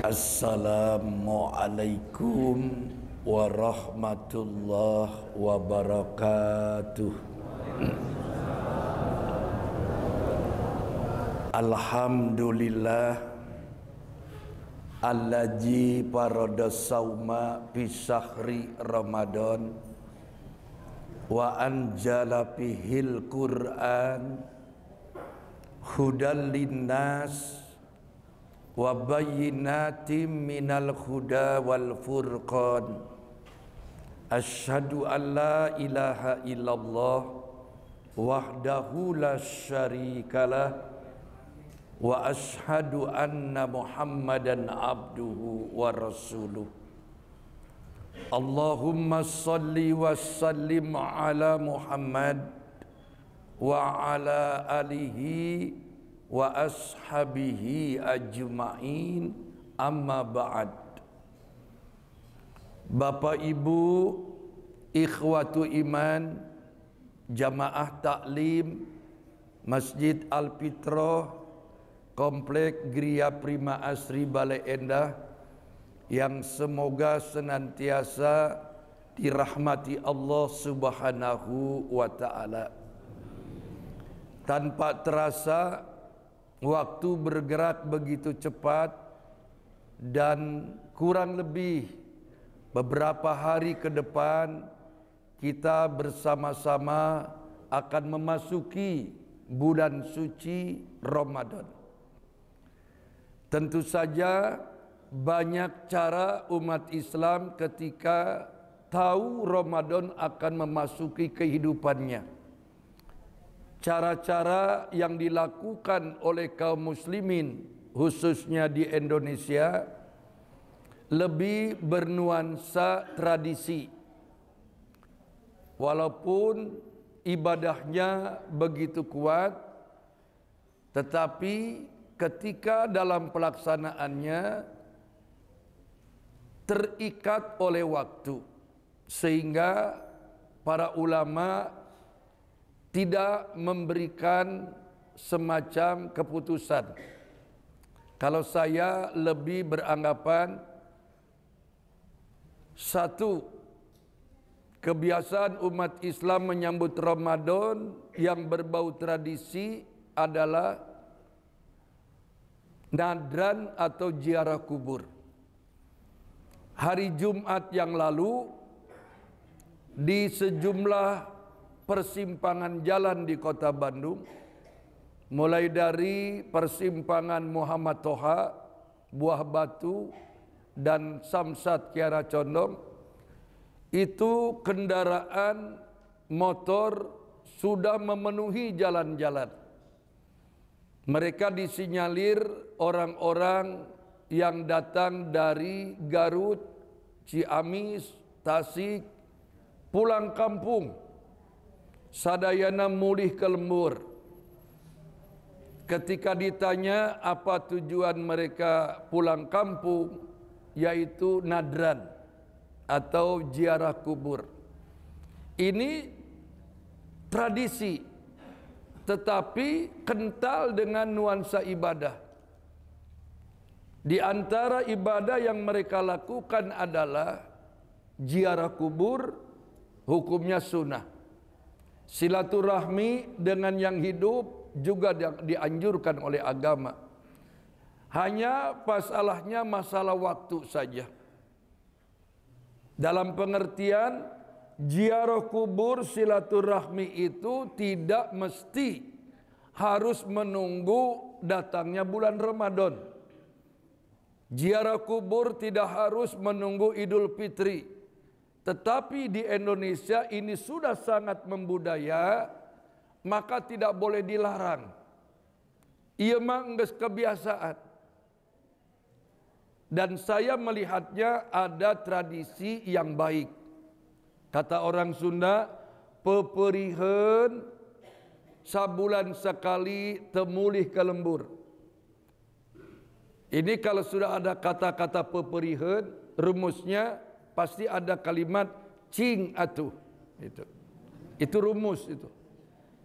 Assalamualaikum warahmatullahi wabarakatuh. Alhamdulillah allazi farada sauma fi syahri Ramadan wa anjala fihil Qur'an hudan linnas wa bayyinatin minal huda wal furqan. Asyhadu an la ilaha illallah wahdahu la syarikalah wa asyhadu anna Muhammadan abduhu wa rasuluh. Allahumma salli wa sallim ala Muhammad wa ala alihi wa ashabihi ajma'in, amma ba'd. Bapak Ibu, ikhwatu iman, jamaah taklim Masjid Al-Fitrah, Komplek Gria Prima Asri Bale Endah, yang semoga senantiasa dirahmati Allah Subhanahu wa ta'ala. Tanpa terasa waktu bergerak begitu cepat, dan kurang lebih beberapa hari ke depan kita bersama-sama akan memasuki bulan suci Ramadan. Tentu saja banyak cara umat Islam ketika tahu Ramadan akan memasuki kehidupannya. Cara-cara yang dilakukan oleh kaum muslimin khususnya di Indonesia lebih bernuansa tradisi. Walaupun ibadahnya begitu kuat, tetapi ketika dalam pelaksanaannya terikat oleh waktu, sehingga para ulama tidak memberikan semacam keputusan. Kalau saya lebih beranggapan, satu, kebiasaan umat Islam menyambut Ramadan yang berbau tradisi adalah nadran atau ziarah kubur. Hari Jumat yang lalu di sejumlah persimpangan jalan di kota Bandung, mulai dari persimpangan Muhammad Toha, Buah Batu, dan Samsat Kiara Condong, itu kendaraan motor sudah memenuhi jalan-jalan. Mereka disinyalir orang-orang yang datang dari Garut, Ciamis, Tasik, pulang kampung sadayana mulih ke lembur. Ketika ditanya apa tujuan mereka pulang kampung, yaitu nadran atau ziarah kubur. Ini tradisi, tetapi kental dengan nuansa ibadah. Di antara ibadah yang mereka lakukan adalah ziarah kubur, hukumnya sunnah. Silaturahmi dengan yang hidup juga dianjurkan oleh agama. Hanya masalahnya masalah waktu saja. Dalam pengertian ziarah kubur, silaturahmi itu tidak mesti harus menunggu datangnya bulan Ramadan. Ziarah kubur tidak harus menunggu Idul Fitri. Tetapi di Indonesia ini sudah sangat membudaya, maka tidak boleh dilarang. Ia mah geus kebiasaan. Dan saya melihatnya ada tradisi yang baik. Kata orang Sunda, peperiheun sabulan sekali temulih ke lembur. Ini kalau sudah ada kata-kata peperiheun, rumusnya pasti ada kalimat cing atuh. Itu rumus itu.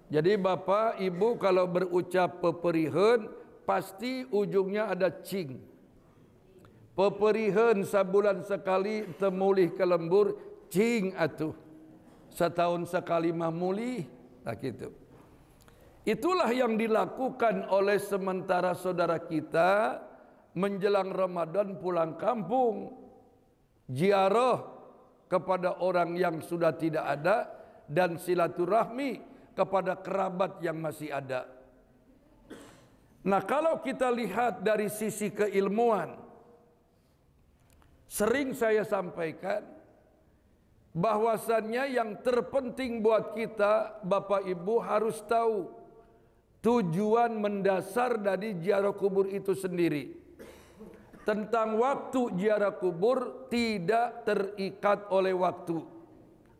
Jadi Bapak Ibu kalau berucap peperiheun pasti ujungnya ada cing. peperihan sabulan sekali temulih ke lembur cing atuh. Setahun sekali mah mulih, tak gitu. Itulah yang dilakukan oleh sementara saudara kita menjelang Ramadan pulang kampung. Ziarah kepada orang yang sudah tidak ada dan silaturahmi kepada kerabat yang masih ada. Nah, kalau kita lihat dari sisi keilmuan, sering saya sampaikan bahwasannya yang terpenting buat kita, Bapak Ibu harus tahu tujuan mendasar dari ziarah kubur itu sendiri. Tentang waktu ziarah kubur tidak terikat oleh waktu.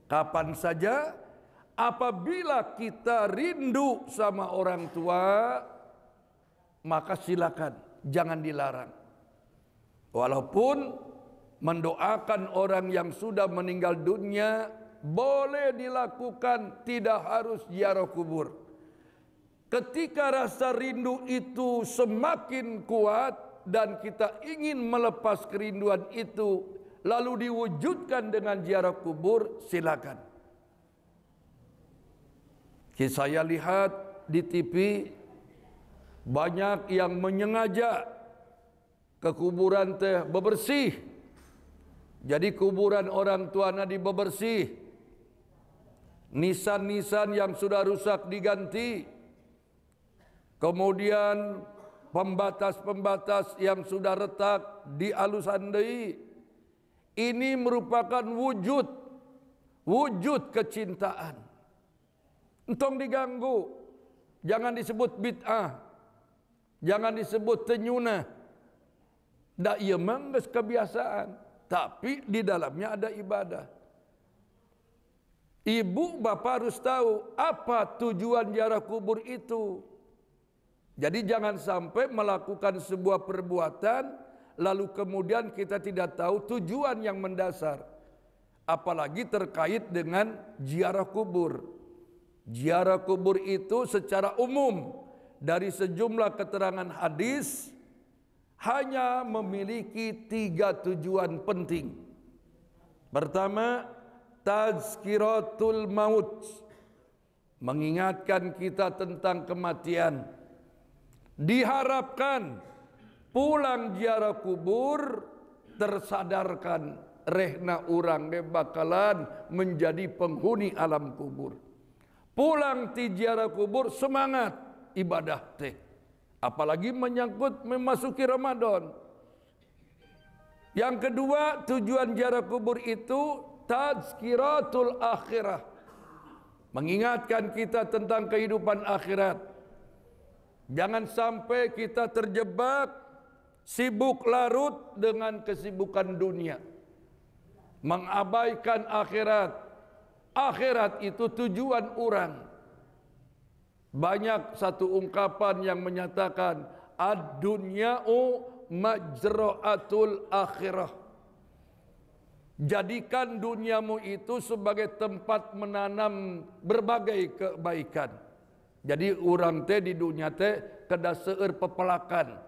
Kapan saja, apabila kita rindu sama orang tua, maka silakan, jangan dilarang. Walaupun mendoakan orang yang sudah meninggal dunia boleh dilakukan, tidak harus ziarah kubur. Ketika rasa rindu itu semakin kuat dan kita ingin melepas kerinduan itu lalu diwujudkan dengan ziarah kubur, silakan. Saya lihat di TV banyak yang menyengaja ke kuburan teh bebersih. Jadi kuburan orang tuanya dibebersih. Nisan-nisan yang sudah rusak diganti. Kemudian pembatas-pembatas yang sudah retak dialusan deui. Ini merupakan wujud kecintaan. Entong diganggu. Jangan disebut bid'ah. Jangan disebut tenyuna. Da ieu mah geus kebiasaan, tapi di dalamnya ada ibadah. Ibu bapak harus tahu apa tujuan ziarah kubur itu. Jadi jangan sampai melakukan sebuah perbuatan lalu kemudian kita tidak tahu tujuan yang mendasar. Apalagi terkait dengan ziarah kubur. Ziarah kubur itu secara umum dari sejumlah keterangan hadis hanya memiliki 3 tujuan penting. Pertama, tazkiratul maut, mengingatkan kita tentang kematian. Diharapkan pulang ziarah kubur tersadarkan rehna urang ge bakalan menjadi penghuni alam kubur. Pulang ti ziarah kubur semangat ibadah teh. Apalagi menyangkut memasuki Ramadan. Yang kedua, tujuan ziarah kubur itu tazkiratul akhirah. Mengingatkan kita tentang kehidupan akhirat. Jangan sampai kita terjebak sibuk larut dengan kesibukan dunia. Mengabaikan akhirat. Akhirat itu tujuan orang. Banyak satu ungkapan yang menyatakan ad-dunya'u majra'atul akhirah. Jadikan duniamu itu sebagai tempat menanam berbagai kebaikan. Jadi orang teh di dunia teh kada seueur pepelakan.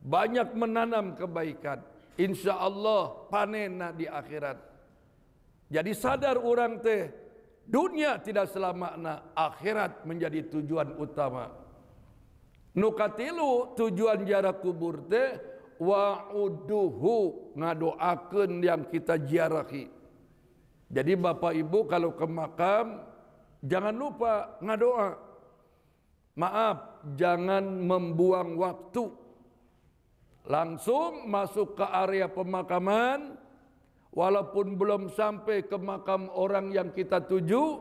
Banyak menanam kebaikan. Insya Allah panenna di akhirat. Jadi sadar orang teh dunia tidak selamanya, akhirat menjadi tujuan utama. Nukatilu tujuan ziarah kubur teh wa'uduhu, ngadoakeun yang kita ziarahi. Jadi Bapak Ibu kalau ke makam jangan lupa ngadoa. Maaf, jangan membuang waktu. Langsung masuk ke area pemakaman. Walaupun belum sampai ke makam orang yang kita tuju,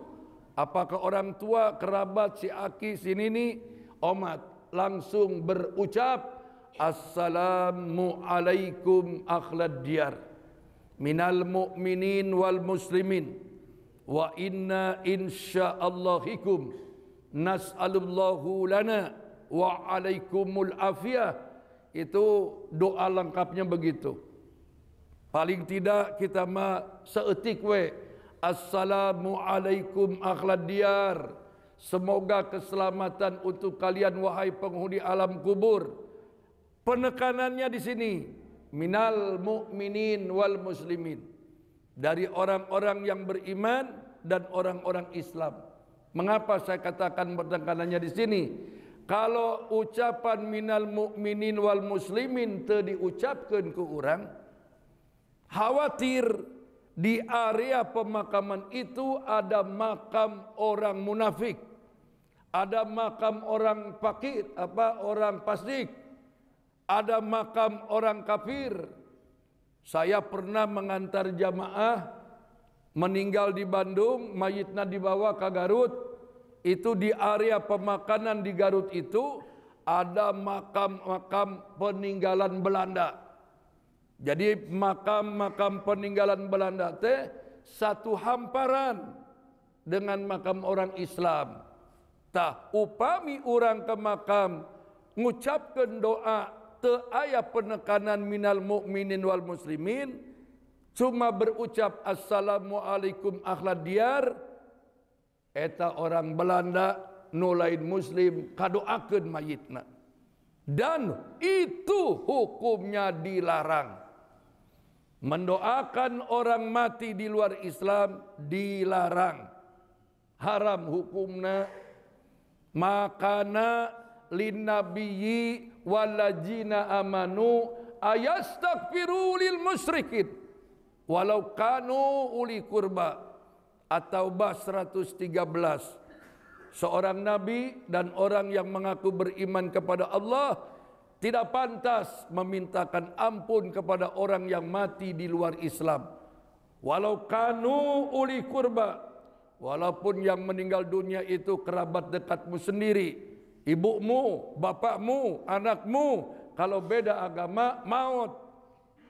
apakah orang tua, kerabat, si aki, si nini, omat, langsung berucap, Assalamualaikum akhlad diyar, minal mu'minin wal muslimin, wa inna insya'allahikum, nas'alullahu lana, wa alaikumul afiyah. Itu doa lengkapnya begitu. Paling tidak kita mah seetik we. Assalamualaikum akhlad diyar. Semoga keselamatan untuk kalian wahai penghuni alam kubur. Penekanannya di sini. minal mu'minin wal muslimin, dari orang-orang yang beriman dan orang-orang Islam. Mengapa saya katakan penekanannya di sini? Kalau ucapan minal mu'minin wal muslimin teu diucapkeun ku urang, khawatir di area pemakaman itu ada makam orang munafik, ada makam orang fakir, orang fasik, ada makam orang kafir. Saya pernah mengantar jamaah meninggal di Bandung, mayitnya dibawa ke Garut. Itu di area pemakanan di Garut itu ada makam-makam peninggalan Belanda. Jadi makam-makam peninggalan Belanda teh satu hamparan dengan makam orang Islam. Tah upami orang ke makam ngucapkeun doa teu aya penekanan minal mu'minin wal muslimin, cuma berucap assalamualaikum ahlad diyar, eta orang Belanda nu lain muslim kadoakeun mayitna. Dan itu hukumnya dilarang. Mendoakan orang mati di luar Islam dilarang. Haram hukumna. Makana linnabiyyi walladzina amanu ayastaghfiru lil musyrikin walau kanu uli qurba. At-Taubah 113. Seorang nabi dan orang yang mengaku beriman kepada Allah tidak pantas memintakan ampun kepada orang yang mati di luar Islam. Walau kanu uli qurba, walaupun yang meninggal dunia itu kerabat dekatmu sendiri, ibumu, bapakmu, anakmu, kalau beda agama maut.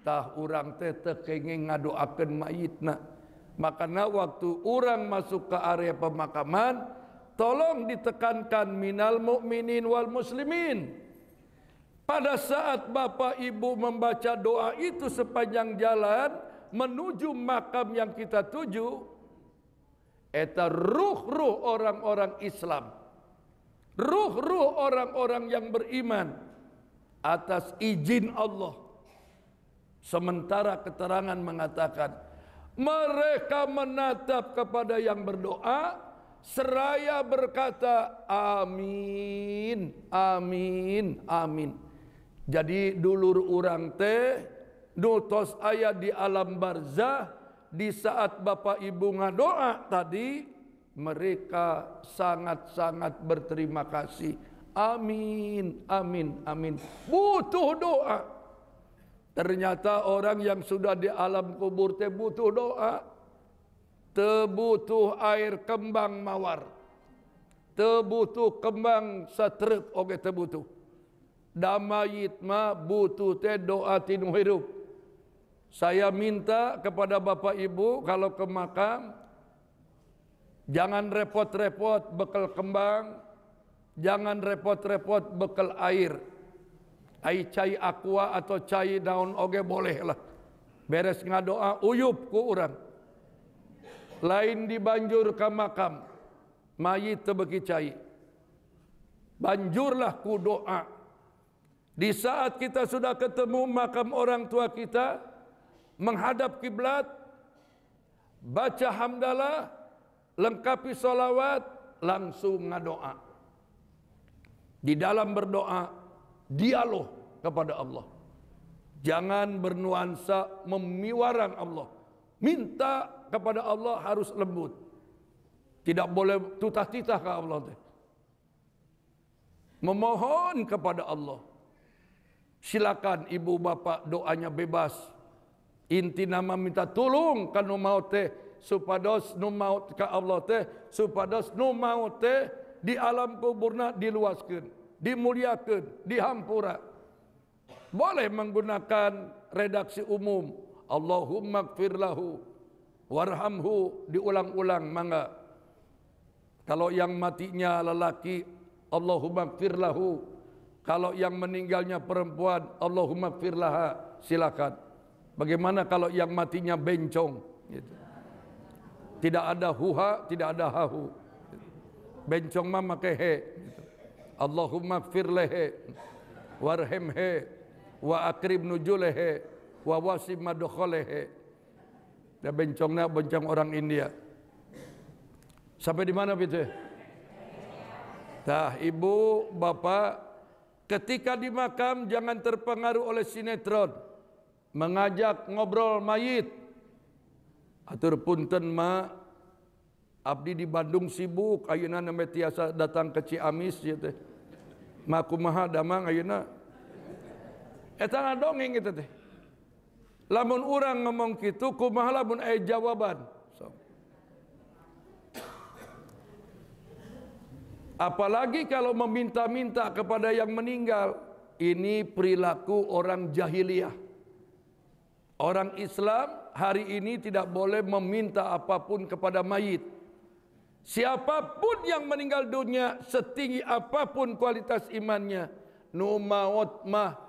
Tah urang teh teu kenging ngadoakeun mayitna. Makanya waktu orang masuk ke area pemakaman, tolong ditekankan minal mu'minin wal muslimin. Pada saat bapak ibu membaca doa itu sepanjang jalan menuju makam yang kita tuju, eta ruh-ruh orang-orang Islam, ruh-ruh orang-orang yang beriman atas izin Allah. Sementara keterangan mengatakan mereka menatap kepada yang berdoa seraya berkata amin, amin, amin. Jadi dulur urang teh nutos aya di alam barzah, di saat bapak ibu ngadoa tadi mereka sangat-sangat berterima kasih. Amin, amin, amin. Butuh doa. Ternyata orang yang sudah di alam kubur teh butuh doa. Teu butuh air kembang mawar. Teu butuh kembang satrep oge teu butuh. Da mayit mah butuh teh doa tinu hidup. Saya minta kepada bapak ibu kalau ke makam jangan repot-repot bekal kembang, jangan repot-repot bekal air. Ai cai aqua atau cai daun oge boleh lah. Beres ngadoa uyup ku urang. Lain dibanjur ka makam, mayit teu beuki cai. Banjurlah ku doa. Di saat kita sudah ketemu makam orang tua kita, menghadap kiblat, baca hamdalah, lengkapi sholawat, langsung ngadoa. Di dalam berdoa, dialog kepada Allah. Jangan bernuansa memiwarang Allah. Minta kepada Allah harus lembut. Tidak boleh tutah-titah ke Allah. Memohon kepada Allah. Silakan ibu bapak doanya bebas. Inti nama minta tolong kanu maut teh supados nu maut ka Allah teh supados nu maut teh di alam kuburna diluaskeun, dimuliakeun, dihampura. Boleh menggunakan redaksi umum Allahumma gfir lahu warhamhu, diulang-ulang mangga. Kalau yang matinya lelaki Allahumma gfir lahu, kalau yang meninggalnya perempuan Allahumma gfir laha, silakan. Bagaimana kalau yang matinya bencong gitu. Tidak ada huha, tidak ada hahu. Bencong mah make he gitu. Allahumma gfir lehe warhamhe wa akrib nujulehe wa wasim madkholehe. Dan bencongnya bencong orang India. Sampai di mana itu? Nah, ibu, bapak, ketika di makam jangan terpengaruh oleh sinetron, mengajak ngobrol mayit. Atur punten ma, abdi di Bandung sibuk, ayeuna nembe tiasa datang ke Ciamis ya teh. Ma kumaha damang ayeuna. Eta ngadongeng eta teh. Lamun urang ngomong kitu kumaha lamun aya jawaban. So. Apalagi kalau meminta-minta kepada yang meninggal, ini perilaku orang jahiliyah. Orang Islam hari ini tidak boleh meminta apapun kepada mayit. Siapapun yang meninggal dunia, setinggi apapun kualitas imannya, nu maut mah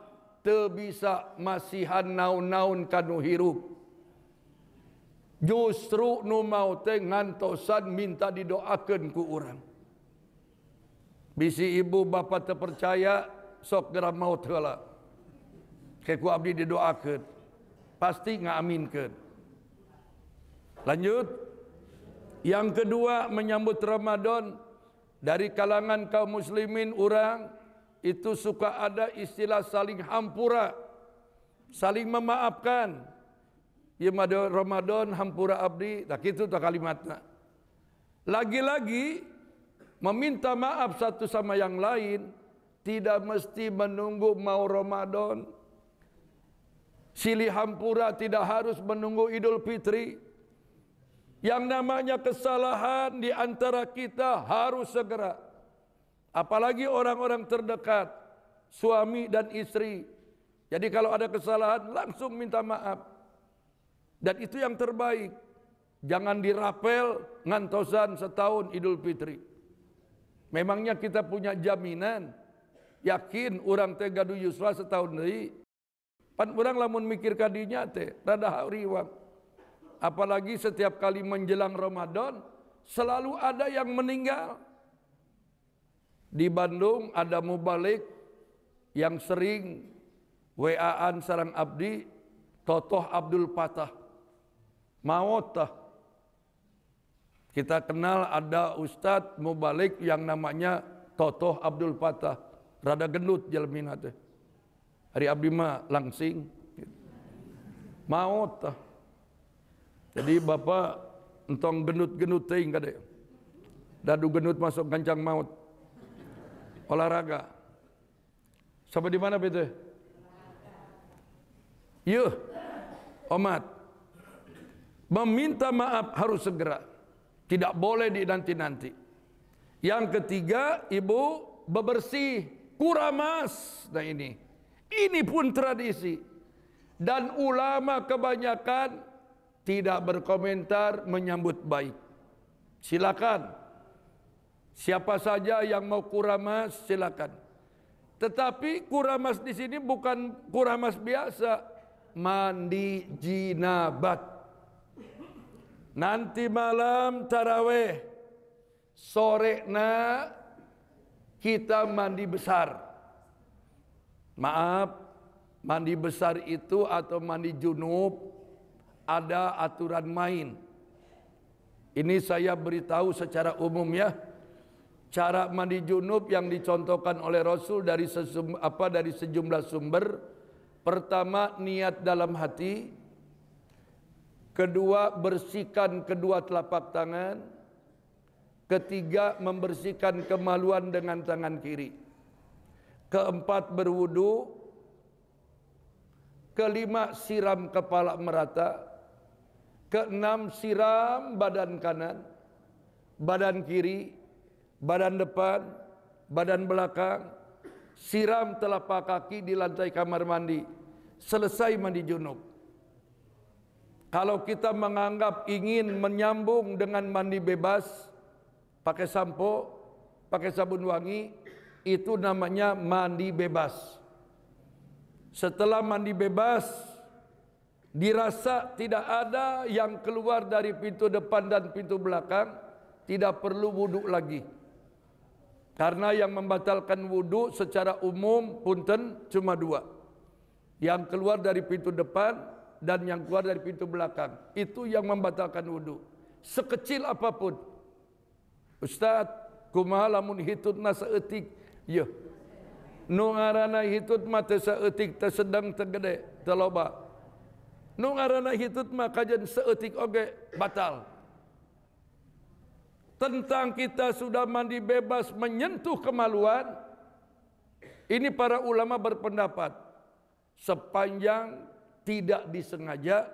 teu bisa masihan naun-naun kanu hirup. Justru nu maut teh ngantosan minta didoakeun ku urang. Bisi ibu bapak terpercaya sok geura maut heula. Keku abdi didoakeun. Pasti ngaaminkeun. Lanjut. Yang kedua menyambut Ramadan dari kalangan kaum muslimin urang itu suka ada istilah saling hampura, saling memaafkan. Ieu mah Ramadan hampura abdi, tak kitu tak kalimatna. Lagi-lagi meminta maaf satu sama yang lain tidak mesti menunggu mau Ramadan. Silih hampura tidak harus menunggu Idul Fitri. Yang namanya kesalahan di antara kita harus segera. Apalagi orang-orang terdekat, suami dan istri. Jadi kalau ada kesalahan langsung minta maaf. Dan itu yang terbaik. Jangan dirapel ngantosan setahun Idul Fitri. Memangnya kita punya jaminan, yakin orang teh gaduh yuswa setahun deui. Pan urang lamun mikir kadinya teh rada hariwang. Apalagi setiap kali menjelang Ramadan selalu ada yang meninggal. Di Bandung ada mubalik yang sering WA-an sareng abdi, Totoh Abdul Patah. Maot tah. Kita kenal ada ustadz mubalik yang namanya Totoh Abdul Patah. Rada gendut jelmina teh. Hari abdi mah langsing. Maot tah. Jadi bapak entong gendut-gendut teuing kade. Dadu gendut masuk gancang maut. Olahraga. Sampai di mana bete? Yuh. Omat. Meminta maaf harus segera. Tidak boleh dinanti-nanti. Yang ketiga, ibu bebersih, kuramas. Nah ini pun tradisi. Dan ulama kebanyakan tidak berkomentar menyambut baik. Silakan. Siapa saja yang mau kuramas silakan. Tetapi kuramas di sini bukan kuramas biasa, mandi jinabat. Nanti malam taraweh, sore kita mandi besar. Maaf, mandi besar itu atau mandi junub ada aturan main. Ini saya beritahu secara umum ya. Cara mandi junub yang dicontohkan oleh Rasul dari sejumlah sumber. Pertama, niat dalam hati. Kedua, bersihkan kedua telapak tangan. Ketiga, membersihkan kemaluan dengan tangan kiri. Keempat, berwudu. Kelima, siram kepala merata. Keenam, siram badan kanan, badan kiri, badan depan, badan belakang. Siram telapak kaki di lantai kamar mandi. Selesai mandi junub. Kalau kita menganggap ingin menyambung dengan mandi bebas, pakai sampo, pakai sabun wangi, itu namanya mandi bebas. Setelah mandi bebas, dirasa tidak ada yang keluar dari pintu depan dan pintu belakang, tidak perlu wudhu lagi. Karena yang membatalkan wudhu secara umum punten cuma dua. yang keluar dari pintu depan dan yang keluar dari pintu belakang. Itu yang membatalkan wudu. Sekecil apapun. Ustaz, kumaha lamun hitutna saeutik? Ya. Nu ngaranna hitut mah teu saeutik, teu sedang, teu gede, teu loba. Nu ngaranna hitut mah kajen saeutik oge batal. Tentang kita sudah mandi bebas menyentuh kemaluan, ini para ulama berpendapat sepanjang tidak disengaja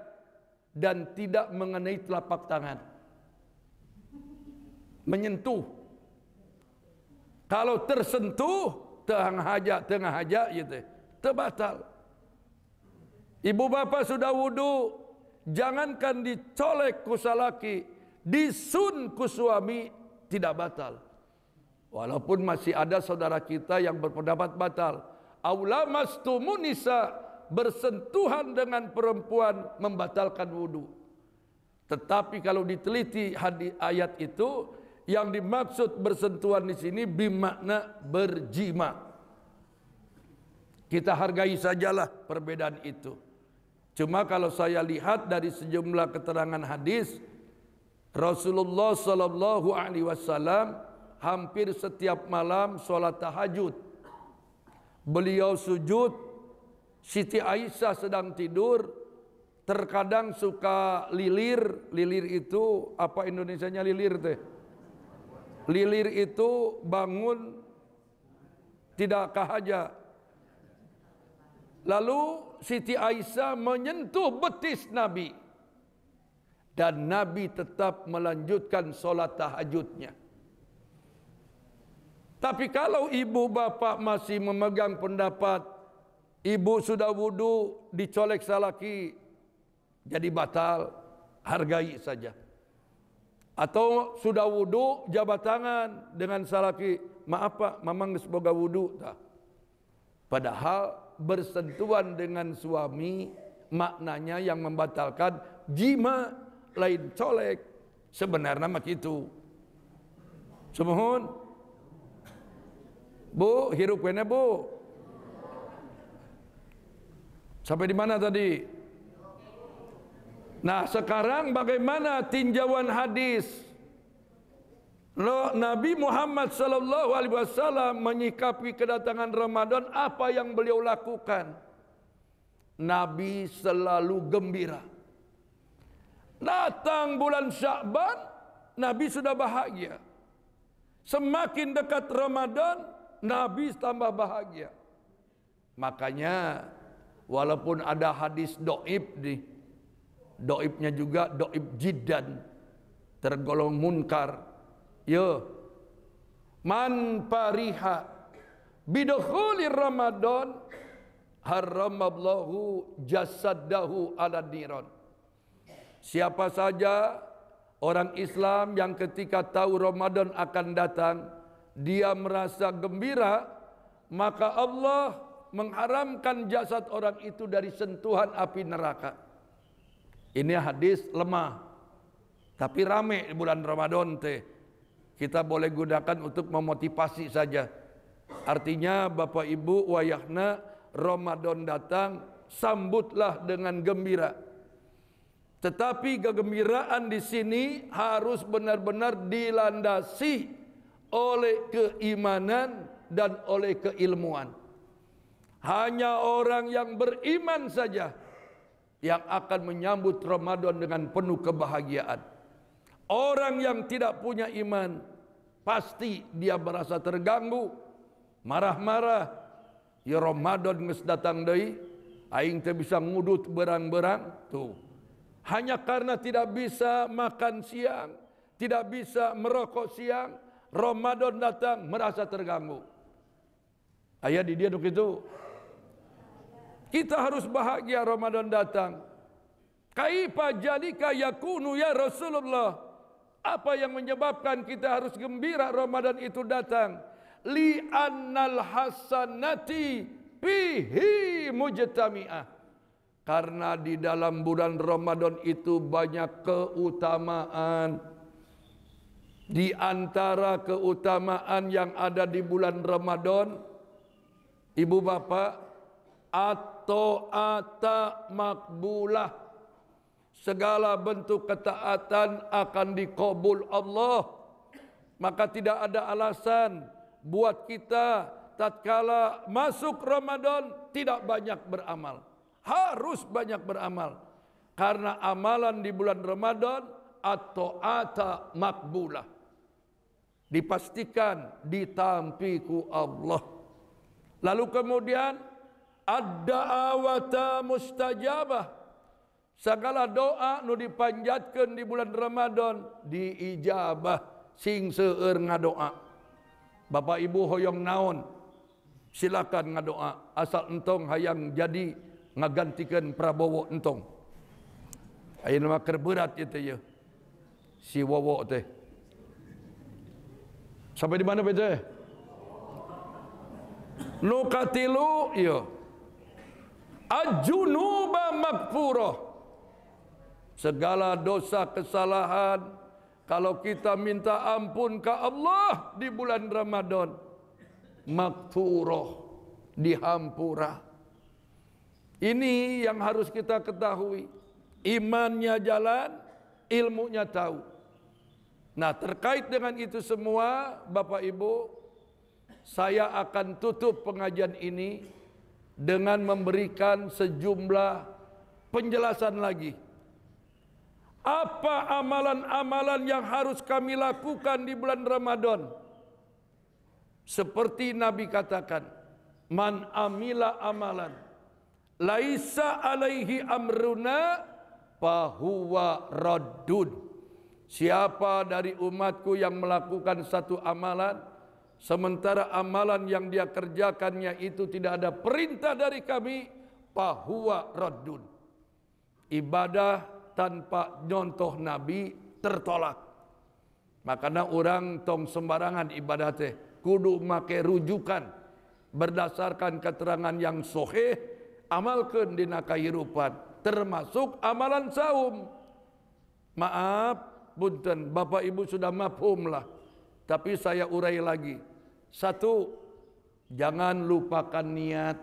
dan tidak mengenai telapak tangan. Menyentuh. Kalau tersentuh tengah haja gitu, terbatal. Ibu bapak sudah wudu, jangankan dicolek ku salaki, disun ku suami tidak batal. Walaupun masih ada saudara kita yang berpendapat batal. Aula mastumun nisa, bersentuhan dengan perempuan membatalkan wudu. Tetapi kalau diteliti ayat itu, yang dimaksud bersentuhan di sini bermakna berjima. Kita hargai sajalah perbedaan itu. Cuma kalau saya lihat dari sejumlah keterangan hadis, Rasulullah sallallahu alaihi wasallam hampir setiap malam sholat tahajud. Beliau sujud, Siti Aisyah sedang tidur, terkadang suka lilir. Lilir itu apa Indonesianya lilir teh? Lilir itu bangun tidak kahaja. Lalu Siti Aisyah menyentuh betis Nabi. Dan Nabi tetap melanjutkan sholat tahajudnya. Tapi kalau ibu bapak masih memegang pendapat ibu sudah wudu dicolek salaki jadi batal, hargai saja. Atau sudah wudu jabat tangan dengan salaki, maaf pak, mamang geus boga wudu tah. Padahal bersentuhan dengan suami maknanya yang membatalkan jima, lain colek. Sebenarnya mah kitu. Sumuhun. Bu, hirup kene bu. Sampai di mana tadi? Nah, sekarang bagaimana tinjauan hadis? Nabi Muhammad sallallahu alaihi wasallam menyikapi kedatangan Ramadan, apa yang beliau lakukan? Nabi selalu gembira. Datang bulan Sya'ban, Nabi sudah bahagia. Semakin dekat Ramadan, Nabi tambah bahagia. Makanya walaupun ada hadis doib nih, doibnya juga doib jiddan, tergolong munkar. Ya, man pariha bidukhuli Ramadan haramallahu jasadahu ala niran. Siapa saja orang Islam yang ketika tahu Ramadan akan datang, dia merasa gembira, maka Allah mengharamkan jasad orang itu dari sentuhan api neraka. Ini hadis lemah, tapi rame di bulan Ramadan teh. Kita boleh gunakan untuk memotivasi saja. Artinya Bapak Ibu wayahna Ramadan datang, sambutlah dengan gembira. Tetapi kegembiraan di sini harus benar-benar dilandasi oleh keimanan dan oleh keilmuan. Hanya orang yang beriman saja yang akan menyambut Ramadan dengan penuh kebahagiaan. Orang yang tidak punya iman, pasti dia merasa terganggu, marah-marah. Ya Ramadan geus datang deui, aing teh bisa ngudut berang-berang tuh. Hanya karena tidak bisa makan siang, tidak bisa merokok siang, Ramadan datang merasa terganggu. Aya di dia begitu. Kita harus bahagia Ramadan datang. Kaifa jalika yakunu ya Rasulullah? Apa yang menyebabkan kita harus gembira Ramadan itu datang? Li annal hasanati fihi mujtami'ah. Karena di dalam bulan Ramadan itu banyak keutamaan. Di antara keutamaan yang ada di bulan Ramadan, ibu bapak, at-ta'ata makbulah. Segala bentuk ketaatan akan dikabul Allah. Maka tidak ada alasan buat kita tatkala masuk Ramadan tidak banyak beramal. Harus banyak beramal. Karena amalan di bulan Ramadan at-ta'ata makbulah. Dipastikan ditampiku Allah. Lalu kemudian ad-da'awata mustajabah. Segala doa nu dipanjatkeun di bulan Ramadan diijabah sing seueur ngadoa. Bapak Ibu hoyong naon? Silakan ngadoa asal entong hayang jadi ngagantikeun Prabowo entong. Ayeuna mah keur berat ieu teh si Wowo teh. Sampai di mana teh? Nu katilu ieu. Ajunuba magfurah. Segala dosa kesalahan kalau kita minta ampun ke Allah di bulan Ramadan magfurah, dihampura. Ini yang harus kita ketahui. Imannya jalan, ilmunya tahu. Nah, terkait dengan itu semua Bapak Ibu, saya akan tutup pengajian ini dengan memberikan sejumlah penjelasan lagi. Apa amalan-amalan yang harus kami lakukan di bulan Ramadan? Seperti Nabi katakan, man amila amalan laisa alaihi amruna fahuwa raddun. Siapa dari umatku yang melakukan satu amalan sementara amalan yang dia kerjakannya itu tidak ada perintah dari kami, fahuwa raddun. Ibadah tanpa nyontoh Nabi tertolak. Makanya orang tong sembarangan ibadah teh kudu make rujukan berdasarkan keterangan yang sahih, amalkeun dina kahirupan termasuk amalan saum. Maaf, punten Bapak Ibu sudah mafhum lah. Tapi saya urai lagi. Satu, jangan lupakan niat.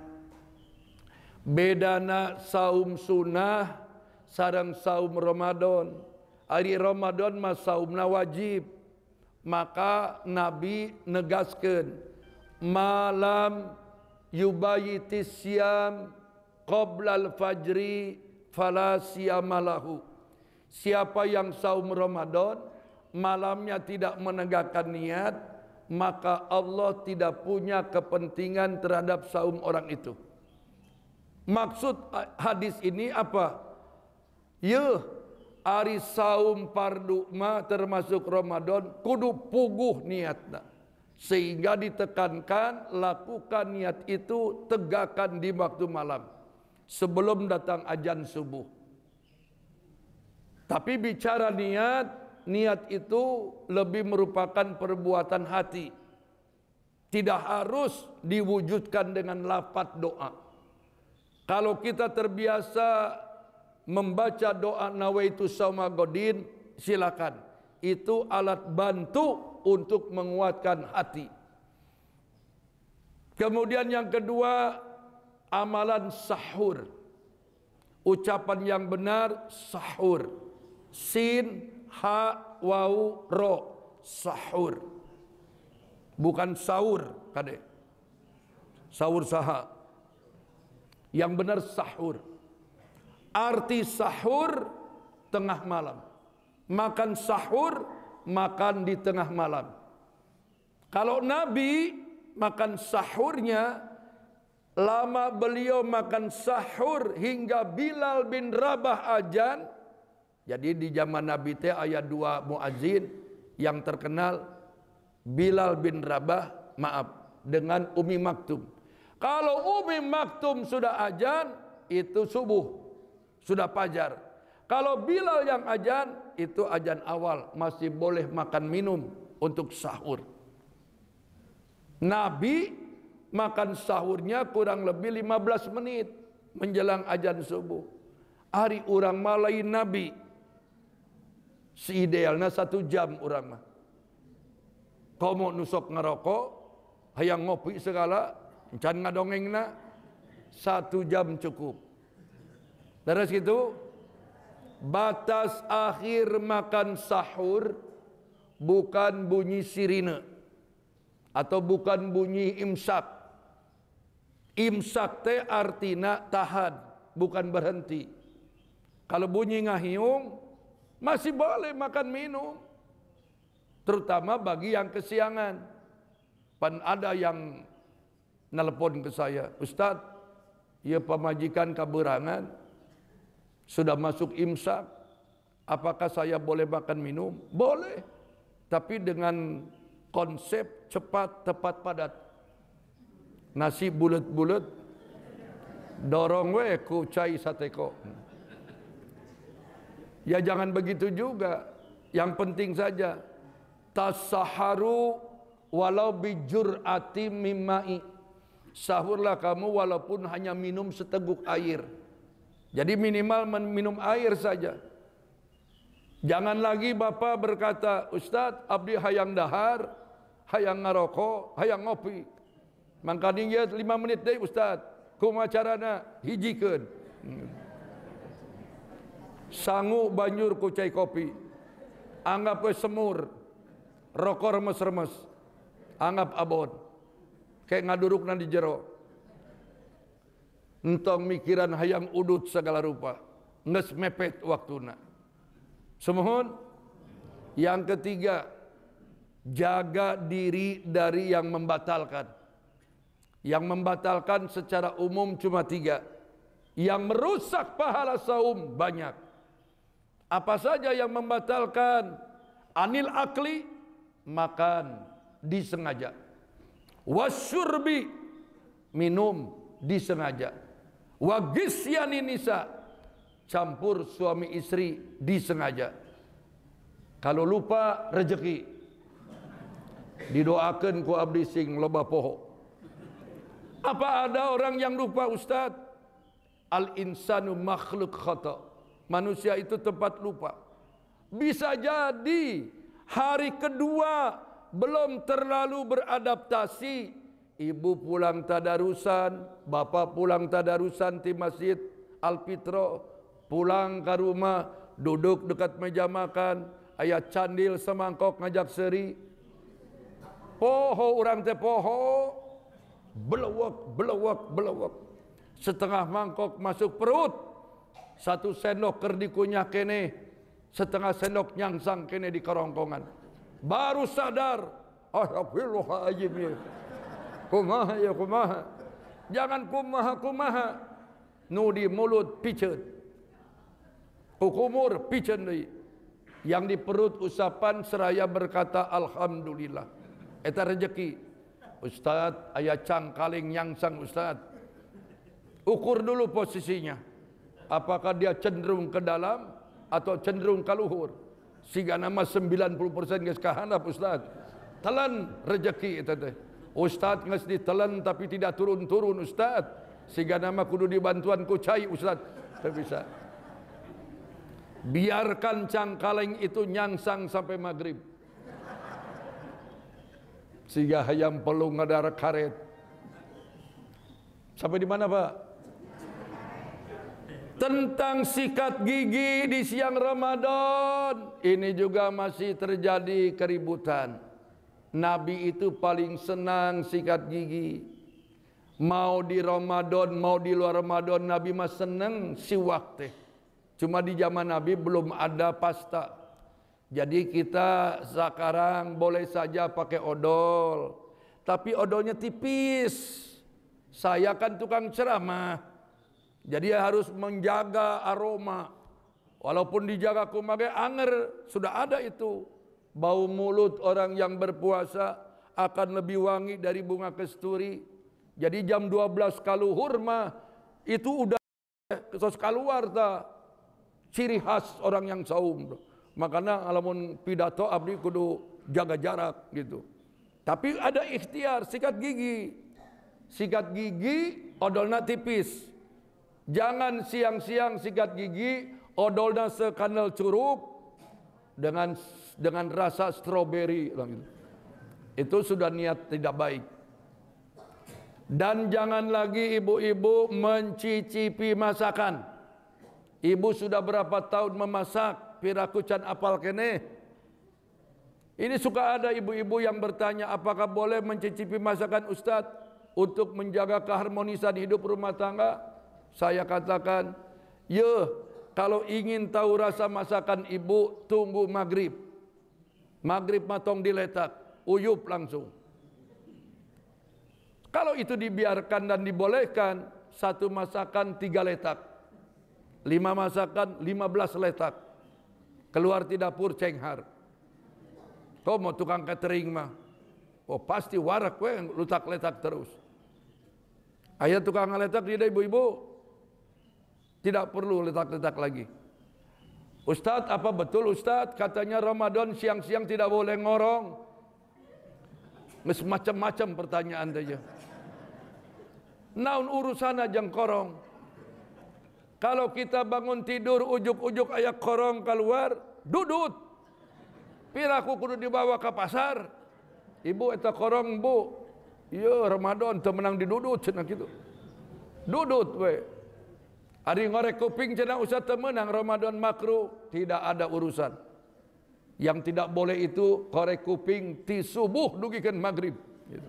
Bedana saum sunnah sareng saum Ramadan. Hari Ramadan mah saumna wajib. Maka Nabi negaskeun malam yubayitis syam qoblal fajri fala siyamalahu. Siapa yang saum Ramadan malamnya tidak menegakkan niat, maka Allah tidak punya kepentingan terhadap saum orang itu. Maksud hadis ini apa? Ya, ari saum fardu mah termasuk Ramadan kudu puguh niatna. Sehingga ditekankan lakukan niat itu tegakkan di waktu malam sebelum datang azan subuh. Tapi bicara niat, niat itu lebih merupakan perbuatan hati. Tidak harus diwujudkan dengan lafaz doa. Kalau kita terbiasa membaca doa nawaitu shauma godin, silakan. Itu alat bantu untuk menguatkan hati. Kemudian yang kedua, amalan sahur. Ucapan yang benar sahur. Sin, ha, wau, ro, sahur. Bukan sahur, kade. Sahur saha. Yang benar sahur. Arti sahur tengah malam. Makan sahur, makan di tengah malam. Kalau Nabi makan sahurnya, lama beliau makan sahur hingga Bilal bin Rabah azan. Jadi di zaman Nabi teh aya dua muazin yang terkenal, Bilal bin Rabah, maaf, dengan Umi Maktum. Kalau Umi Maktum sudah azan, itu subuh, sudah fajar. Kalau Bilal yang azan, itu azan awal, masih boleh makan minum untuk sahur. Nabi makan sahurnya kurang lebih 15 menit menjelang azan subuh. Hari orang malai Nabi, seidealnya 1 jam orang mah. Kau mau nusok ngerokok, hayang ngopi segala, encan ngadongengna, 1 jam cukup. Terus gitu, batas akhir makan sahur bukan bunyi sirine atau bukan bunyi imsak. Imsak teh artina tahan, bukan berhenti. Kalau bunyi ngahiung, masih boleh makan minum. Terutama bagi yang kesiangan. Pan ada yang nelpon ke saya, Ustadz, ya pemajikan kaberangan, sudah masuk imsak, apakah saya boleh makan minum? Boleh, tapi dengan konsep cepat, tepat, padat. Nasi bulat-bulat, dorong we ku cai sateko. Ya jangan begitu juga. Yang penting saja tasaharu walau bijur'ati mimma'i. Sahurlah kamu walaupun hanya minum seteguk air. Jadi minimal minum air saja. Jangan lagi Bapak berkata, Ustadz, abdi hayang dahar, hayang ngaroko, hayang ngopi. Mangkanya 5 menit deh Ustadz, kumaha carana hijikeun. Sangu banjur ku cai kopi. Anggap we semur. Rokok remes-remes. Anggap abon. Kayak ngadurukna di jero. Entong mikiran hayang udut segala rupa. Nges mepet waktuna. Semohon. Yang ketiga, jaga diri dari yang membatalkan. Yang membatalkan secara umum cuma 3. Yang merusak pahala saum banyak. Apa saja yang membatalkan? Anil akli, makan disengaja. Wasyurbi, minum disengaja. Wa gisyani nisa, campur suami istri disengaja. Kalau lupa rezeki, didoakan ku abdi sing loba poho. Apa ada orang yang lupa Ustaz? Al insanu makhluk khata. Manusia itu tempat lupa. Bisa jadi hari kedua belum terlalu beradaptasi. Ibu pulang tadarusan, bapak pulang tadarusan di masjid Al-Fitro, pulang ke rumah, duduk dekat meja makan, ayah candil semangkok ngajak seri. Poho orang teh poho, belewek, belewek, belewek. Setengah mangkok masuk perut. 1 sendok ker dikunyah kene, setengah sendok nyangsang kene di kerongkongan. Baru sadar, astagfirullahaladzim ya. Kumaha ya kumaha. Jangan kumaha. Nu di mulut piceun. Ukumur piceun deui. Yang di perut usapan seraya berkata alhamdulillah. Eta rezeki. Ustaz, aya cangkaling nyangsang Ustaz. Ukur dulu posisinya. Apakah dia cenderung ke dalam atau cenderung ke luhur? Siga nama 90% geus kahandap Ustaz. Telan rezeki eta teh. Ustaz geus ditelan tapi tidak turun-turun Ustaz. Siga nama kudu dibantuan ku cai Ustaz. Teu bisa. Biarkan cangkaleng itu nyangsang sampai maghrib. Siga hayam pelung ngadar karet. Sampai di mana, Pak? Tentang sikat gigi di siang Ramadan, ini juga masih terjadi keributan. Nabi itu paling senang sikat gigi. Mau di Ramadan, mau di luar Ramadan, Nabi mah senang siwak teh. Cuma di zaman Nabi belum ada pasta. Jadi kita sekarang boleh saja pakai odol, tapi odolnya tipis. Saya kan tukang ceramah. Jadi harus menjaga aroma. Walaupun dijaga kumaha anger, sudah ada itu. Bau mulut orang yang berpuasa akan lebih wangi dari bunga kasturi. Jadi jam 12 kaluhur mah itu udah kesos keluar ta ciri khas orang yang saum. Makanya alamun pidato abdi kudu jaga jarak gitu. Tapi ada ikhtiar sikat gigi. Sikat gigi odolna tipis. Jangan siang-siang sikat gigi, odolnya sekandel curug dengan rasa stroberi. Itu sudah niat tidak baik. Dan jangan lagi ibu-ibu mencicipi masakan. Ibu sudah berapa tahun memasak, piraku can apal kene. Ini suka ada ibu-ibu yang bertanya, apakah boleh mencicipi masakan Ustadz untuk menjaga keharmonisan hidup rumah tangga? Saya katakan, ya, kalau ingin tahu rasa masakan ibu, tunggu maghrib. Maghrib matong diletak, uyup langsung. Kalau itu dibiarkan dan dibolehkan, satu masakan 3 letak. 5 masakan 15 letak. Keluar di dapur cenghar. Kau mau tukang catering mah? Oh pasti warak we letak terus. Ayah tukang letak dia ibu-ibu. Tidak perlu letak-letak lagi. Ustadz, apa betul Ustadz? Katanya Ramadan siang-siang tidak boleh ngorong. Macam-macam pertanyaan saja. Naun urusan aja korong. Kalau kita bangun tidur ujuk-ujuk ayah korong keluar, dudut. Piraku kudu dibawa ke pasar. Ibu eta korong bu. Iya Ramadan temenang didudut cenah kitu. Dudut we. Ari ngorek kuping cenah usah temenang Ramadan makruh, tidak ada urusan. Yang tidak boleh itu korek kuping ti subuh dugikeun maghrib. Gitu.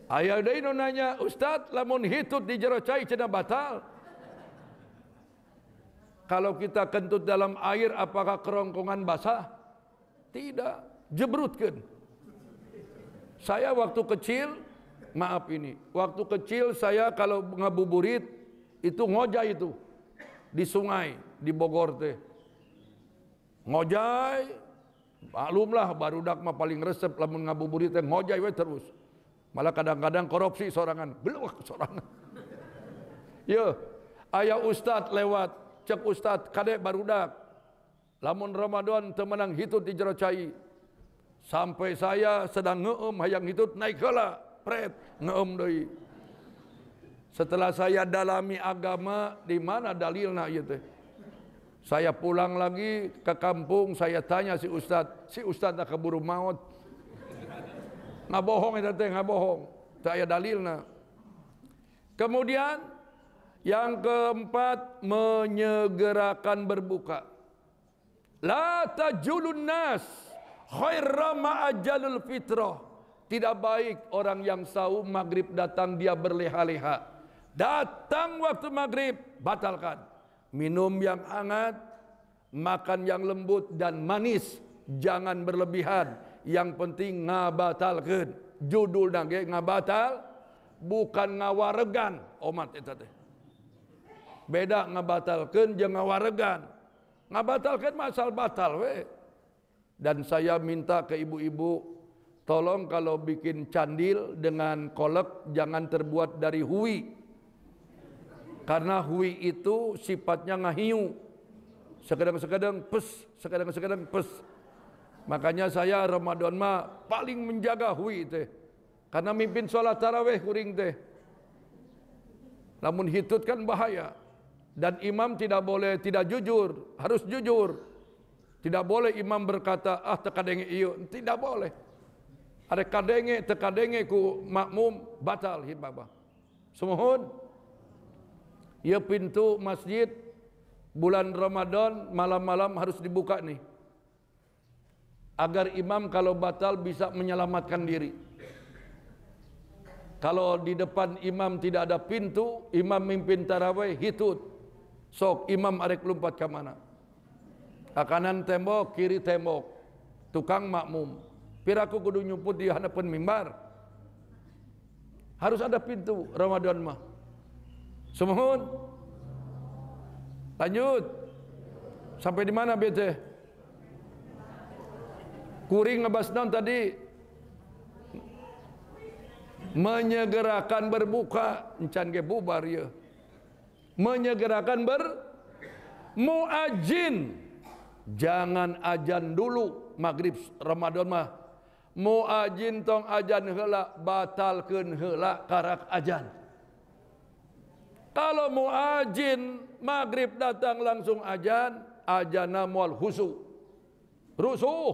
Ayah deui nu nanya, Ustaz, lamun hitut di jero cai cenah batal? Kalau kita kentut dalam air apakah kerongkongan basah? Tidak, jebrutkeun. Saya waktu kecil, maaf ini, waktu kecil saya kalau ngabuburit itu ngojay itu di sungai di Bogor teh. Ngojay, maklumlah barudak mah paling resep lamun ngabuburit teh ngojay we terus. Malah kadang-kadang korupsi sorangan, beluak sorangan. Ya, aya ustad lewat, cek ustad kadek barudak. Lamun Ramadan temenang hitut di jero cai. Sampai saya sedang ngeum hayang hitut naik heula, pret ngeum deui. Setelah saya dalami agama, di mana dalilna ieu teh? Saya pulang lagi ke kampung, saya tanya si ustad nak keburu maut. Ngabohong eta teh, ngabohong. Teu aya dalilna. Kemudian yang keempat, menyegerakan berbuka. La tajulun nas khairra ma'ajalul fitrah. Tidak baik orang yang saum maghrib datang dia berleha-leha. Datang waktu maghrib, batalkan. Minum yang hangat, makan yang lembut dan manis, jangan berlebihan. Yang penting ngabatalkeun. Judul nage ngabatal, bukan ngawaregan. Omat eta teh. Beda ngabatalkeun jeung ngawaregan. Ngabatalkeun masal batal we. Dan saya minta ke ibu-ibu, tolong kalau bikin candil dengan kolak jangan terbuat dari hui. Karena hui itu sifatnya ngahiu. Sekadang-sekadang pes, sekadang-sekadang pes. Makanya saya Ramadan mah paling menjaga hui teh. Karena mimpin sholat tarawih kuring teh. Namun hitut kan bahaya. Dan imam tidak boleh tidak jujur, harus jujur. Tidak boleh imam berkata, ah tekadenge ieu, tidak boleh. Ada kadenge tekadenge ku makmum batal hibabah. Sumuhun. Ya pintu masjid bulan Ramadan malam-malam harus dibuka nih. Agar imam kalau batal bisa menyelamatkan diri. Kalau di depan imam tidak ada pintu, imam mimpin tarawih hitut. Sok imam arek lompat ke mana? Kanan tembok, kiri tembok. Tukang makmum. Piraku kudu nyumput di hadapan mimbar. Harus ada pintu Ramadan mah. Semohon. Lanjut. Sampai di mana bete? Kuring ngebasnaun tadi. Menyegerakan berbuka, encan ge bubar ya. Menyegerakan muadzin. Jangan ajan dulu maghrib Ramadan mah. Muadzin tong ajan heula, batalkeun heula karak ajan. Kalau muadzin maghrib datang langsung ajan, ajana moal husu. Rusuh.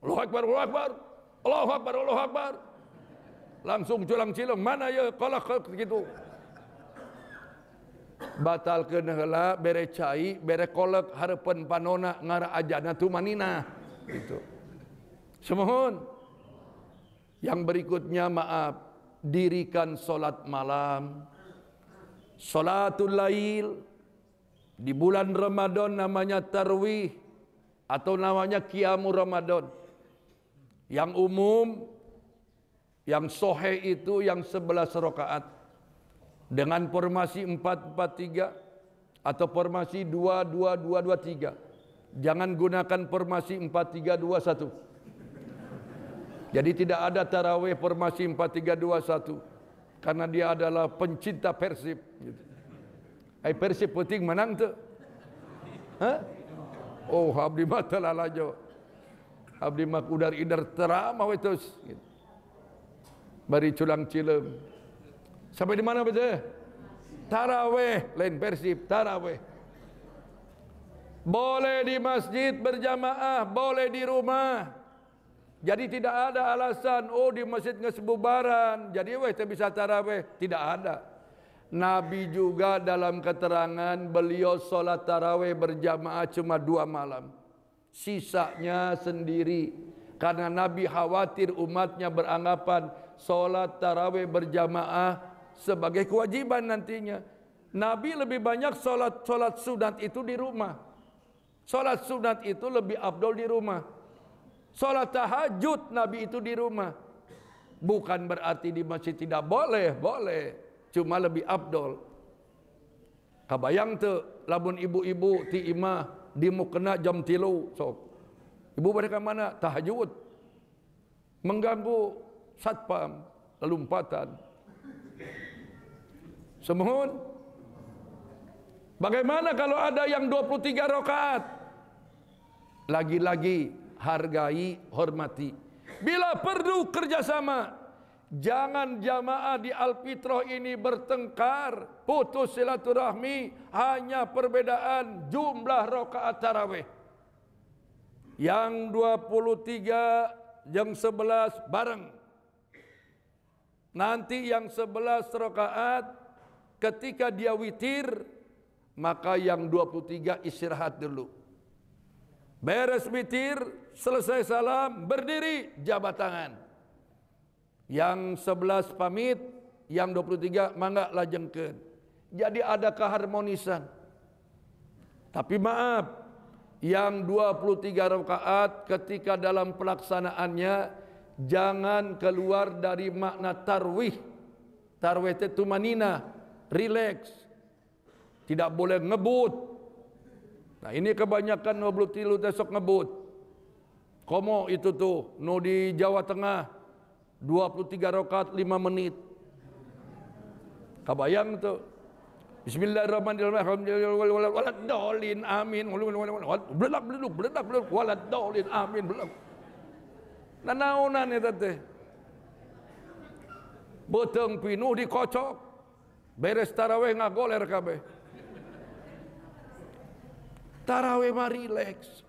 Allahu Akbar, Allahu Akbar. Allahu Akbar, Allahu Akbar. langsung culang cileng, mana ya kolak gitu. Batalkeun heula bere cai, bere kolek hareupeun panona ngara ajana tu manina gitu. Semohon. Yang berikutnya maaf, dirikan solat malam, solatul lail. Di bulan Ramadan namanya tarwih atau namanya qiyamul Ramadan. Yang umum, yang sohe itu yang 11 rakaat dengan formasi 4-4-3 atau formasi 2-2-2-2-3. Jangan gunakan formasi 4-3-2-1. Jadi tidak ada tarawih formasi 4-3-2-1 karena dia adalah pencinta Persib gitu. Persib penting menang tuh. Hah? Oh, abdi mah teu lalajo. Abdi mah udar idar terama we tos gitu. Bari culang cilem. Sampai di mana betul? Tarawih, lain Persib, tarawih. Boleh di masjid berjamaah, boleh di rumah. Jadi tidak ada alasan, oh di masjid ngesebubaran, jadi weh tak bisa tarawih. Tidak ada. Nabi juga dalam keterangan beliau solat tarawih berjamaah cuma 2 malam. Sisanya sendiri. Karena Nabi khawatir umatnya beranggapan solat tarawih berjamaah sebagai kewajiban nantinya. Nabi lebih banyak solat sunat itu di rumah. Solat sunat itu lebih afdol di rumah. Solat tahajud Nabi itu di rumah. Bukan berarti di masjid tidak boleh, boleh. Cuma lebih afdol. Kabayang tuh lamun ibu-ibu ti imah di mukena jam 3 sok. Ibu mereka mana? Tahajud. Mengganggu satpam, lelumpatan. Semohon. Bagaimana kalau ada yang 23 rakaat? Lagi-lagi hargai, hormati. Bila perlu kerjasama, jangan jamaah di Alfitrah ini bertengkar, putus silaturahmi, hanya perbedaan jumlah rakaat tarawih. Yang 23, yang 11 bareng. Nanti yang 11 rakaat ketika dia witir, maka yang 23 istirahat dulu. Beres witir, selesai salam, berdiri, jabat tangan. Yang 11 pamit, yang 23 mangga lajengkeun. Jadi ada keharmonisan. Tapi maaf, yang 23 rakaat ketika dalam pelaksanaannya jangan keluar dari makna tarwih. Tarwih itu tumanina, relax. Tidak boleh ngebut. Nah ini kebanyakan 23 besok ngebut. Komo itu tuh, no di Jawa Tengah 23 rakaat 5 menit. Kabayang tuh. Bismillahirrahmanirrahim. Waladolin amin. Beledak waladolin amin. Nanaunan eta teh. Beuteung pinuh dikocok. Beres tarawih ngagoler kabeh. Tarawih mah relax.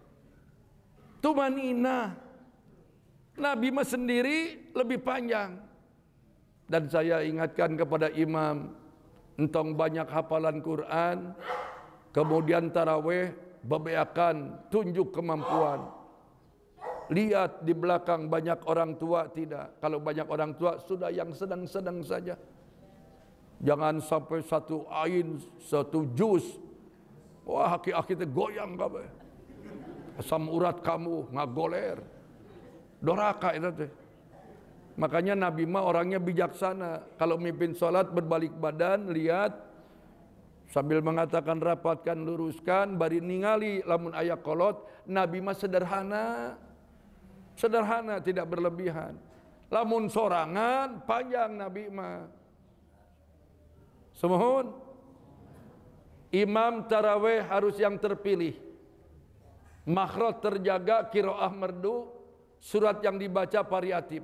Tumanina. Nabi mah sendiri lebih panjang. Dan saya ingatkan kepada imam, entong banyak hafalan Quran, kemudian tarawih bebeakan, tunjuk kemampuan. Lihat di belakang banyak orang tua, tidak. Kalau banyak orang tua sudah yang sedang-sedang saja. Jangan sampai satu ain, satu juz. Wah, aki-aki itu goyang kabeh. Asam urat kamu ngagoler. Doraka itu teh. Makanya Nabi mah orangnya bijaksana. Kalau mimpin salat berbalik badan, lihat sambil mengatakan rapatkan, luruskan, bari ningali lamun aya kolot. Nabi mah sederhana. Sederhana, tidak berlebihan. Lamun sorangan, panjang Nabi mah. Semohon imam tarawih harus yang terpilih. Makhraj terjaga, qiraah merdu, surat yang dibaca variatif.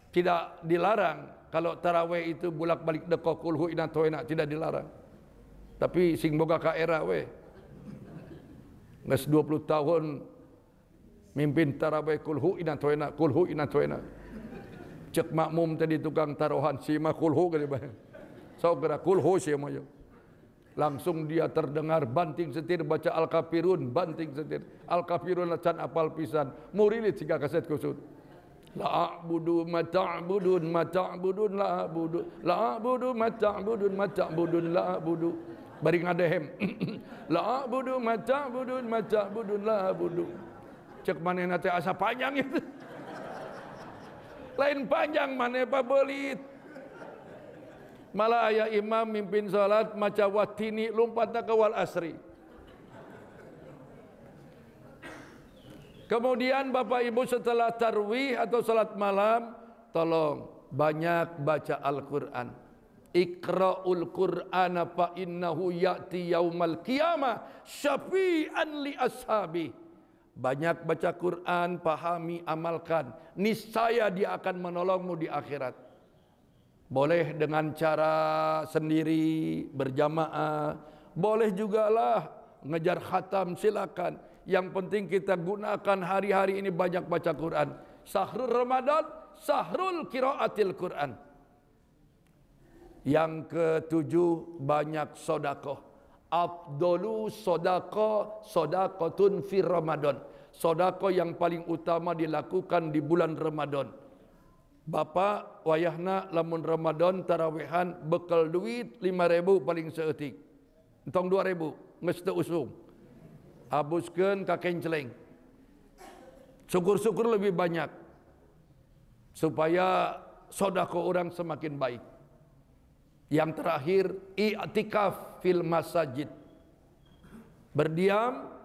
Tidak dilarang kalau tarawih itu bolak-balik deko kulhu inatoena, tidak dilarang. Tapi sing boga ka era we. Geus 20 tahun mimpin tarawih kulhu inatoena. Cek makmum tadi tukang taruhan si mah kulhu kali bah. So kira kulhu si mah. Langsung dia terdengar banting setir baca Al-Kafirun, banting setir. Al-Kafirun can apal pisan. Murilit siga kaset kusut. La a'budu ma ta'budun ma ta'budun la a'budu. La a'budu ma ta'budun ma ta'budun la a'budu. Bari ngadehem. La a'budu ma ta'budun ma ta'budun la a'budu. Cek manehna teh asa panjang itu. Lain panjang maneh pabelit. Malah aya imam mimpin salat maca watini lompatna ka wal asri. Kemudian Bapak Ibu setelah tarwih atau salat malam, tolong banyak baca Al-Qur'an. Iqra'ul Qur'ana fa innahu ya'ti yaumal qiyamah syafi'an li ashabi. Banyak baca Quran, pahami, amalkan. Niscaya dia akan menolongmu di akhirat. Boleh dengan cara sendiri, berjamaah. Boleh jugalah ngejar khatam, silakan. Yang penting kita gunakan hari-hari ini banyak baca Quran. Sahrul Ramadan, sahrul qiraatil Quran. Yang ketujuh, banyak sodakoh. Afdolu sodakoh, sodakotun fir Ramadan. Sodakoh yang paling utama dilakukan di bulan Ramadan. Bapak wayahna lamun Ramadan tarawehan bekal duit 5.000 paling seeutik. Entong 2.000 geus teu usum. Habuskeun ka kenceleng. Syukur-syukur lebih banyak. Supaya sedekah orang semakin baik. Yang terakhir, i'tikaf fil masajid. Berdiam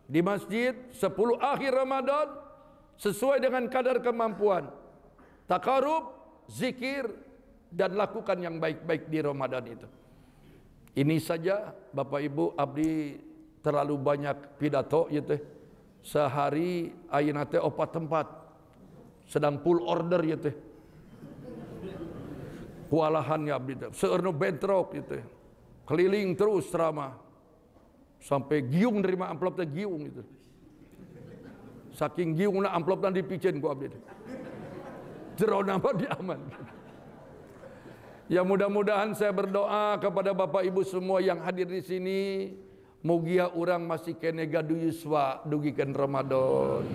di masjid 10 akhir Ramadan sesuai dengan kadar kemampuan. Takarub, zikir, dan lakukan yang baik-baik di Ramadan itu. Ini saja Bapak Ibu, abdi terlalu banyak pidato gitu. Sehari ayeuna teh 4 tempat. Sedang full order gitu. Kualahan ya abdi teh. Seueurna bentrok gitu. Keliling terus ceramah. Sampai giung nerima amplop teh giung gitu. Saking giungna amplopna dipicen ku abdi teh. Jero nama diaman. Ya mudah-mudahan saya berdoa kepada Bapak Ibu semua yang hadir di sini, mugia urang masih kene gaduh yuswa dugikeun Ramadan.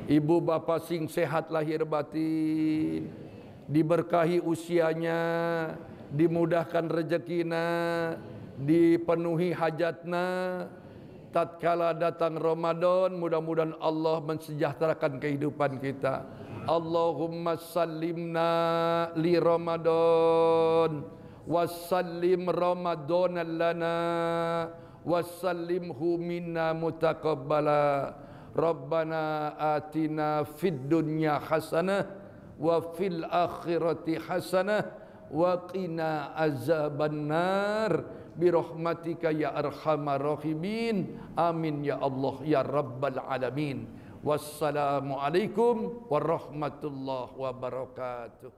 Ibu bapak sing sehat lahir batin, diberkahi usianya, dimudahkan rezekina, dipenuhi hajatna. Tatkala datang Ramadan, mudah-mudahan Allah mensejahterakan kehidupan kita. Allahumma sallimna li Ramadan wassallim Ramadan lana wassallimhu minna mutaqabbala. Rabbana atina fid dunya hasanah wa fil akhirati hasanah wa qina azabannar birahmatika ya arhamar rahimin. Amin ya Allah ya rabbal alamin. Wassalamualaikum warahmatullahi wabarakatuh.